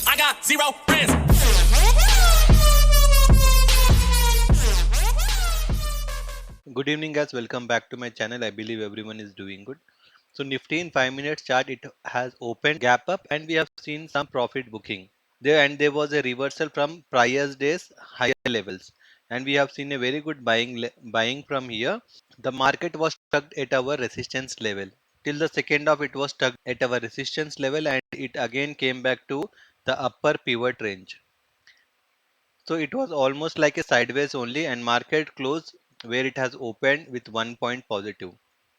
I got zero friends. Good evening guys, welcome back to my channel. I believe everyone is doing good. So Nifty in 5 minutes chart, it has opened gap up and we have seen some profit booking there, and there was a reversal from prior days higher levels, and we have seen a very good buying from here. The market was stuck at our resistance level till the second half. It was stuck at our resistance level and it again came back to the upper pivot range. So it was almost like a sideways only, and market closed where it has opened with 1 point positive.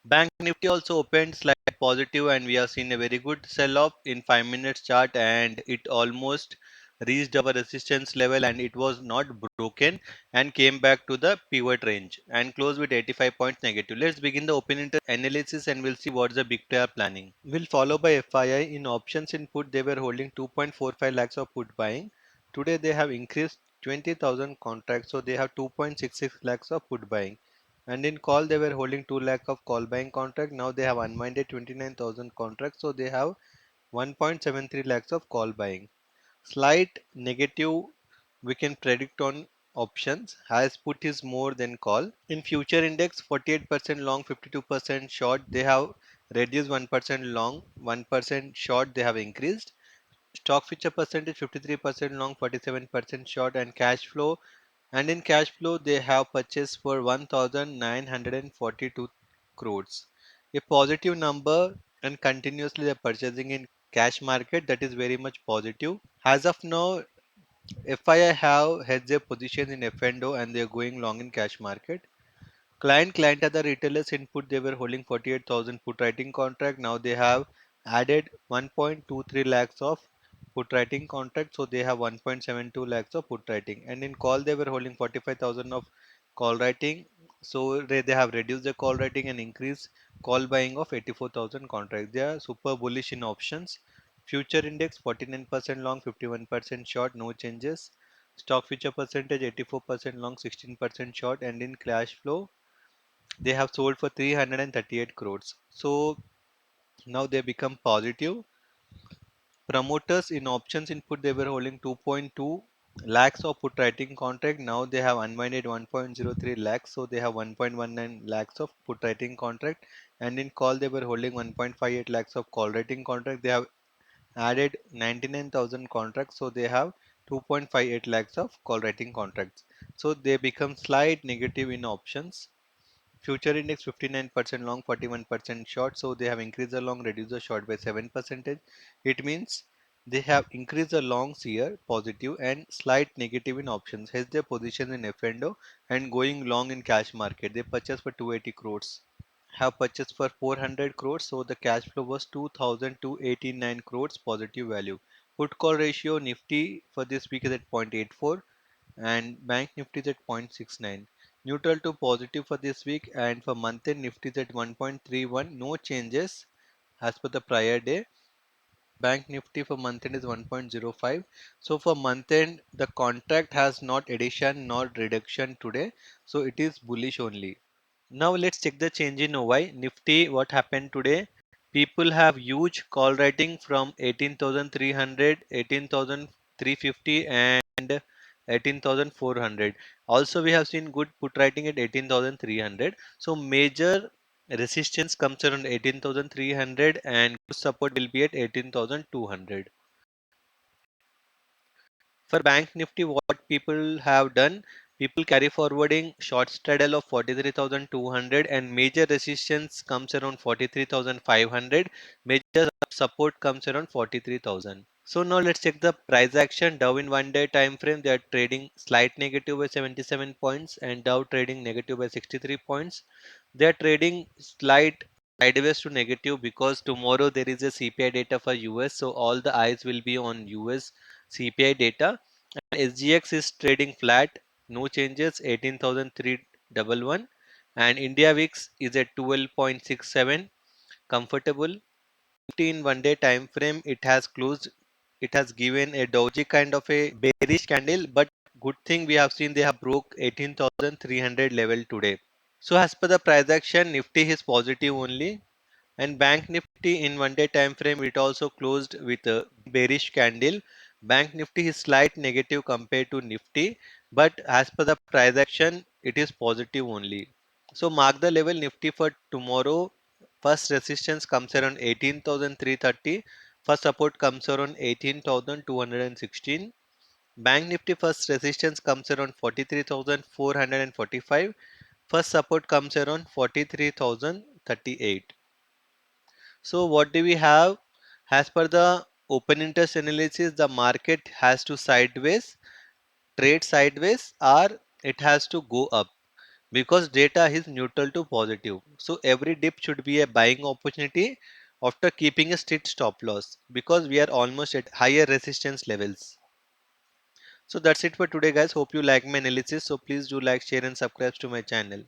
Bank Nifty also opened slightly positive and we have seen a very good sell off in 5 minutes chart, and it almost reached our resistance level and it was not broken and came back to the pivot range and closed with 85 points negative. Let's begin the open interest analysis and we'll see what's the big player planning. We'll follow by FII. In options input they were holding 2.45 lakhs of put buying. Today they have increased 20,000 contracts, so they have 2.66 lakhs of put buying. And in call they were holding 2 lakh of call buying contract. Now they have unwinded 29,000 contracts, so they have 1.73 lakhs of call buying. Slight negative we can predict on options as put is more than call. In future index 48% long, 52% short, they have reduced 1% long, 1% short they have increased. Stock future percentage 53% long, 47% short, and cash flow. And in cash flow, they have purchased for 1,942 crores. A positive number, and continuously they're purchasing in cash market. That is very much positive. As of now, FII have hedged their position in F&O and they're going long in cash market. Client are the retailers input. They were holding 48,000 put writing contract. Now they have added 1.23 lakhs of put writing contract. So they have 1.72 lakhs of put writing. And in call they were holding 45,000 of call writing. So they have reduced the call writing and increased call buying of 84,000 contracts. They are super bullish in options. Future index 49% long, 51% short, no changes. Stock future percentage 84% long, 16% short, and in cash flow they have sold for 338 crores. So now they become positive. Promoters in options input they were holding 2.2 lakhs of put writing contract. Now they have unwinded 1.03 lakhs, so they have 1.19 lakhs of put writing contract. And in call they were holding 1.58 lakhs of call writing contract. They have added 99,000 contracts, so they have 2.58 lakhs of call writing contracts. So they become slight negative in options. Future index 59% long, 41% short. So they have increased the long, reduced the short by 7%. It means they have increased the longs here positive and slight negative in options. Has their position in F&O and going long in cash market. They purchased for 280 crores. Have purchased for 400 crores. So the cash flow was 2,289 crores positive value. Put call ratio Nifty for this week is at 0.84 and Bank Nifty is at 0.69. Neutral to positive for this week, and for month end Nifty is at 1.31. No changes as per the prior day. Bank Nifty for month end is 1.05. So for month end the contract has not addition nor reduction today. So it is bullish only. Now let's check the change in OI. Nifty, what happened today? People have huge call writing from 18,300, 18,350 and 18,400. Also we have seen good put writing at 18,300. So major resistance comes around 18,300 and good support will be at 18,200. For Bank Nifty, what people have done, people carry forwarding short straddle of 43,200 and major resistance comes around 43,500. Major support comes around 43,000. So now let's check the price action. Dow in 1 day time frame, they are trading slight negative by 77 points and Dow trading negative by 63 points. They are trading slight sideways to negative because tomorrow there is a CPI data for US. So all the eyes will be on US CPI data. SGX is trading flat, no changes, 18,311, and India VIX is at 12.67, comfortable. Nifty in 1 day time frame, it has closed, it has given a doji kind of a bearish candle, but good thing we have seen they have broke 18,300 level today. So as per the price action, Nifty is positive only, and Bank Nifty in 1 day time frame, it also closed with a bearish candle, Bank Nifty is slight negative compared to Nifty, but as per the price action, it is positive only. So mark the level Nifty for tomorrow. First resistance comes around 18,330. First support comes around 18,216. Bank Nifty first resistance comes around 43,445. First support comes around 43,038. So what do we have? As per the open interest analysis, the market has to trade sideways, or it has to go up because data is neutral to positive. So every dip should be a buying opportunity after keeping a strict stop loss because we are almost at higher resistance levels. So that's it for today guys. Hope you like my analysis. So please do like, share and subscribe to my channel.